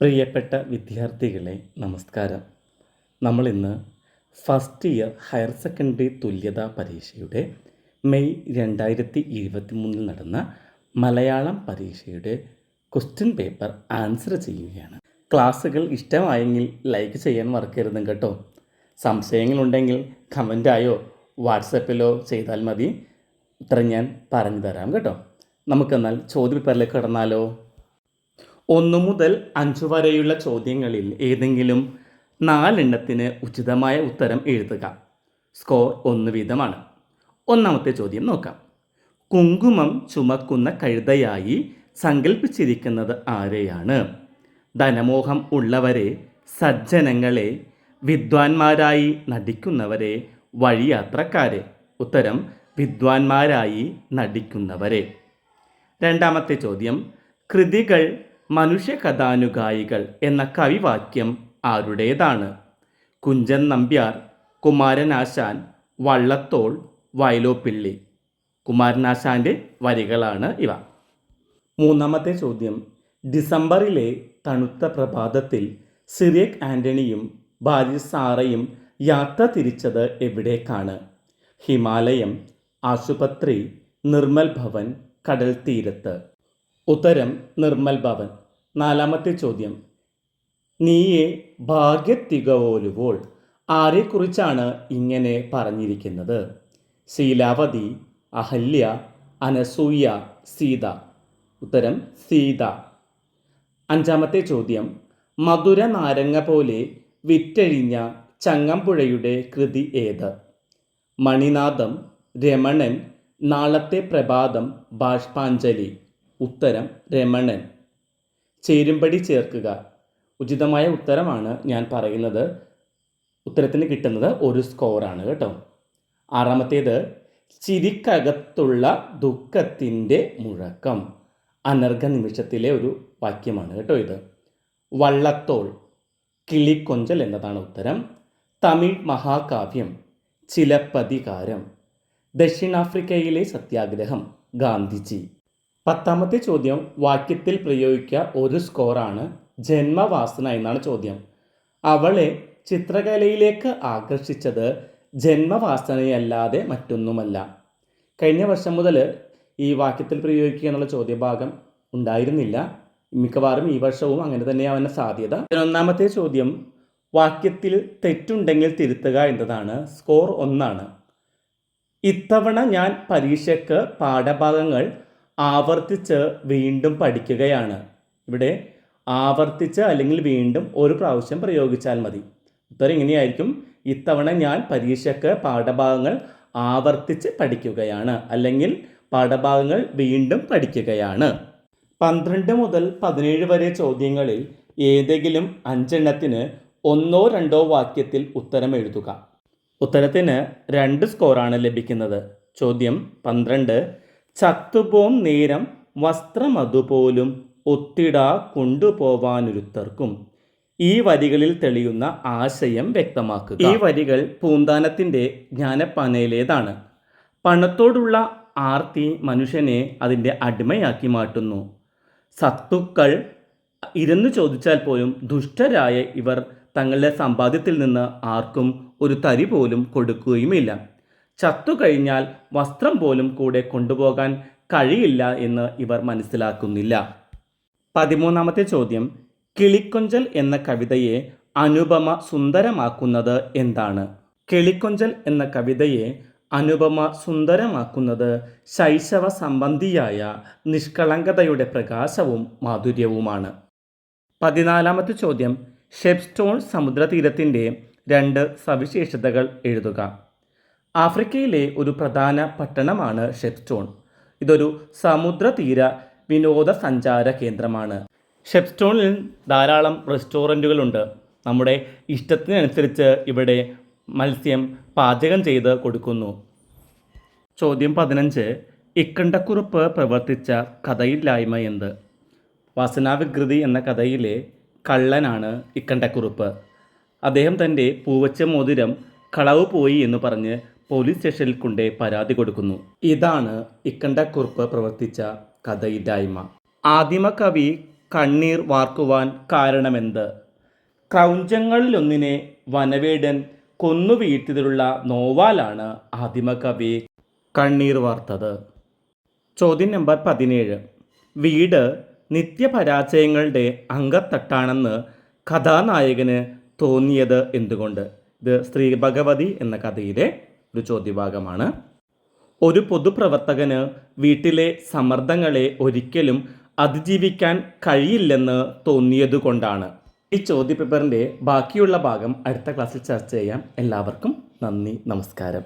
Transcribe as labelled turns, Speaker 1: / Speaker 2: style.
Speaker 1: പ്രിയപ്പെട്ട വിദ്യാർത്ഥികളെ നമസ്കാരം. നമ്മളിന്ന് ഫസ്റ്റ് ഇയർ ഹയർ സെക്കൻഡറി തുല്യതാ പരീക്ഷയുടെ മെയ് 2023 നടന്ന മലയാളം പരീക്ഷയുടെ ക്വസ്റ്റ്യൻ പേപ്പർ ആൻസർ ചെയ്യുകയാണ്. ക്ലാസ്സുകൾ ഇഷ്ടമായെങ്കിൽ ലൈക്ക് ചെയ്യാൻ മറക്കരുത് കേട്ടോ. സംശയങ്ങളുണ്ടെങ്കിൽ കമൻറ്റായോ വാട്സപ്പിലോ ചെയ്താൽ മതി. ഉത്തരം ഞാൻ പറഞ്ഞു തരാം കേട്ടോ. നമുക്കെന്നാൽ ചോദ്യപേപ്പറിലേക്ക് കടന്നാലോ. 1 മുതൽ 5 വരെയുള്ള ചോദ്യങ്ങളിൽ ഏതെങ്കിലും 4 എണ്ണത്തിന് ഉചിതമായ ഉത്തരം എഴുതുക. സ്കോർ 1 വീതമാണ്. ഒന്നാമത്തെ ചോദ്യം നോക്കാം. കുങ്കുമം ചുമക്കുന്ന കഴുതയായി സങ്കല്പിച്ചിരിക്കുന്നത് ആരെയാണ്? ധനമോഹം ഉള്ളവരെ, സജ്ജനങ്ങളെ, വിദ്വാൻമാരായി നടിക്കുന്നവരെ, വഴിയാത്രക്കാരെ. ഉത്തരം വിദ്വാൻമാരായി നടിക്കുന്നവരെ. രണ്ടാമത്തെ ചോദ്യം. കൃതികൾ മനുഷ്യകഥാനുഗായികൾ എന്ന കവിവാക്യം ആരുടേതാണ്? കുഞ്ചൻ നമ്പ്യാർ, കുമാരനാശാൻ, വള്ളത്തോൾ, വയലോപ്പിള്ളി. കുമാരനാശാൻ്റെ വരികളാണ് ഇവ. മൂന്നാമത്തെ ചോദ്യം. ഡിസംബറിലെ തണുത്ത പ്രഭാതത്തിൽ സിറിയക് ആൻ്റണിയും ഭാര്യ സാറയും യാത്ര തിരിച്ചത് എവിടേക്കാണ്? ഹിമാലയം, ആശുപത്രി, നിർമ്മൽ ഭവൻ, കടൽ തീരത്ത്. ഉത്തരം നിർമ്മൽ ഭവൻ. നാലാമത്തെ ചോദ്യം. നീയെ ഭാഗ്യത്തികവോലുവോൾ ആരെക്കുറിച്ചാണ് ഇങ്ങനെ പറഞ്ഞിരിക്കുന്നത്? ശീലാവതി, അഹല്യ, അനസൂയ, സീത. ഉത്തരം സീത. അഞ്ചാമത്തെ ചോദ്യം. മധുര നാരങ്ങ പോലെ വിറ്റഴിഞ്ഞ ചങ്ങമ്പുഴയുടെ കൃതി ഏത്? മണിനാഥം, രമണൻ, നാളത്തെ പ്രഭാതം, ബാഷ്പാഞ്ജലി. ഉത്തരം രമണൻ. ചേരുംപടി ചേർക്കുക. ഉചിതമായ ഉത്തരമാണ് ഞാൻ പറയുന്നത്. ഉത്തരത്തിന് കിട്ടുന്നത് 1 സ്കോറാണ് കേട്ടോ. ആറാമത്തേത്. ചിരിക്കകത്തുള്ള ദുഃഖത്തിൻ്റെ മുഴക്കം. അനർഘ നിമിഷത്തിലെ ഒരു വാക്യമാണ് കേട്ടോ ഇത്. വള്ളത്തോൾ. കിളിക്കൊഞ്ചൽ എന്നതാണ് ഉത്തരം. തമിഴ് മഹാകാവ്യം ചിലപ്പതികാരം. ദക്ഷിണാഫ്രിക്കയിലെ സത്യാഗ്രഹം ഗാന്ധിജി. 10ാമത്തെ ചോദ്യം. വാക്യത്തിൽ പ്രയോഗിക്കുക 1 സ്കോറാണ്. ജന്മവാസന എന്നാണ് ചോദ്യം. അവളെ ചിത്രകലയിലേക്ക് ആകർഷിച്ചത് ജന്മവാസനയല്ലാതെ മറ്റൊന്നുമല്ല. കഴിഞ്ഞ വർഷം മുതൽ ഈ വാക്യത്തിൽ പ്രയോഗിക്കുക എന്നുള്ള ചോദ്യഭാഗം ഉണ്ടായിരുന്നില്ല. മിക്കവാറും ഈ വർഷവും അങ്ങനെ തന്നെയാവാൻ സാധ്യത. 11ാമത്തെ ചോദ്യം. വാക്യത്തിൽ തെറ്റുണ്ടെങ്കിൽ തിരുത്തുക എന്നതാണ്. സ്കോർ 1 ഇത്തവണ ഞാൻ പരീക്ഷയ്ക്ക് പാഠഭാഗങ്ങൾ ആവർത്തിച്ച് വീണ്ടും പഠിക്കുകയാണ്. ഇവിടെ ആവർത്തിച്ച് അല്ലെങ്കിൽ വീണ്ടും 1 പ്രാവശ്യം പ്രയോഗിച്ചാൽ മതി. ഉത്തരം ഇങ്ങനെയായിരിക്കും. ഇത്തവണ ഞാൻ പരീക്ഷയ്ക്ക് പാഠഭാഗങ്ങൾ ആവർത്തിച്ച് പഠിക്കുകയാണ്, അല്ലെങ്കിൽ പാഠഭാഗങ്ങൾ വീണ്ടും പഠിക്കുകയാണ്. 12 മുതൽ 17 വരെ ചോദ്യങ്ങളിൽ ഏതെങ്കിലും 5 എണ്ണത്തിന് 1 or 2 വാക്യത്തിൽ ഉത്തരം എഴുതുക. ഉത്തരത്തിന് 2 സ്കോറാണ് ലഭിക്കുന്നത്. ചോദ്യം 12. ചത്തുപോം നേരം വസ്ത്രമതുപോലും ഒത്തിടാ കൊണ്ടുപോവാനൊരുത്തർക്കും. ഈ വരികളിൽ തെളിയുന്ന ആശയം വ്യക്തമാക്കുക. ഈ വരികൾ പൂന്താനത്തിൻ്റെ ജ്ഞാനപ്പാനയിലേതാണ്. പണത്തോടുള്ള ആർത്തി മനുഷ്യനെ അതിൻ്റെ അടിമയാക്കി മാറ്റുന്നു. സത്തുക്കൾ ഇരുന്ന് ചോദിച്ചാൽ പോലും ദുഷ്ടരായ ഇവർ തങ്ങളുടെ സമ്പാദ്യത്തിൽ നിന്ന് ആർക്കും ഒരു തരി പോലും കൊടുക്കുകയുമില്ല. ചത്തുകഴിഞ്ഞാൽ വസ്ത്രം പോലും കൂടെ കൊണ്ടുപോകാൻ കഴിയില്ല എന്ന് ഇവർ മനസ്സിലാക്കുന്നില്ല. 13ാമത്തെ ചോദ്യം. കിളിക്കൊഞ്ചൽ എന്ന കവിതയെ അനുപമ സുന്ദരമാക്കുന്നത് എന്താണ്? കിളിക്കൊഞ്ചൽ എന്ന കവിതയെ അനുപമ സുന്ദരമാക്കുന്നത് ശൈശവ സംബന്ധിയായ നിഷ്കളങ്കതയുടെ പ്രകാശവും മാധുര്യവുമാണ്. 14ാമത്തെ ചോദ്യം. ഷെപ്സ്റ്റോൺ സമുദ്രതീരത്തിൻ്റെ 2 സവിശേഷതകൾ എഴുതുക. ആഫ്രിക്കയിലെ ഒരു പ്രധാന പട്ടണമാണ് ഷെപ്സ്റ്റോൺ. ഇതൊരു സമുദ്രതീര വിനോദസഞ്ചാര കേന്ദ്രമാണ്. ഷെപ്സ്റ്റോണിൽ ധാരാളം റെസ്റ്റോറൻറ്റുകളുണ്ട്. നമ്മുടെ ഇഷ്ടത്തിനനുസരിച്ച് ഇവിടെ മത്സ്യം പാചകം ചെയ്ത് കൊടുക്കുന്നു. ചോദ്യം 15. ഇക്കണ്ടക്കുറുപ്പ് പ്രവർത്തിച്ച കഥയില്ലായ്മ എന്ത്? വാസനാവികൃതി എന്ന കഥയിലെ കള്ളനാണ് ഇക്കണ്ടക്കുറുപ്പ്. അദ്ദേഹം തൻ്റെ പൂവച്ച മോതിരം കളവ് പോയി എന്ന് പറഞ്ഞ് പോലീസ് സ്റ്റേഷനിൽ കൊണ്ട് പരാതി കൊടുക്കുന്നു. ഇതാണ് ഇക്കണ്ടക്കുറുപ്പ് പ്രവർത്തിച്ച കഥയില്ലായ്മ. ആദിമകവി കണ്ണീർ വാർക്കുവാൻ കാരണമെന്ത്? ക്രൗഞ്ചങ്ങളിലൊന്നിനെ വനവേടൻ കൊന്നുവീഴ്ത്തിയതിലുള്ള നോവാലാണ് ആദിമകവി കണ്ണീർ വാർത്തത്. ചോദ്യം നമ്പർ 17. വീട് നിത്യപരാജയങ്ങളുടെ അങ്കത്തട്ടാണെന്ന് കഥാനായകന് തോന്നിയത് എന്തുകൊണ്ട്? ഇത് സ്ത്രീ ഭഗവതി എന്ന കഥയിലെ ഒരു ചോദ്യഭാഗമാണ്. ഒരു പൊതുപ്രവർത്തകന് വീട്ടിലെ സമ്മർദ്ദങ്ങളെ ഒരിക്കലും അതിജീവിക്കാൻ കഴിയില്ലെന്ന് തോന്നിയതുകൊണ്ടാണ്. ഈ ചോദ്യപേപ്പറിൻ്റെ ബാക്കിയുള്ള ഭാഗം അടുത്ത ക്ലാസ്സിൽ ചർച്ച ചെയ്യാം. എല്ലാവർക്കും നന്ദി, നമസ്കാരം.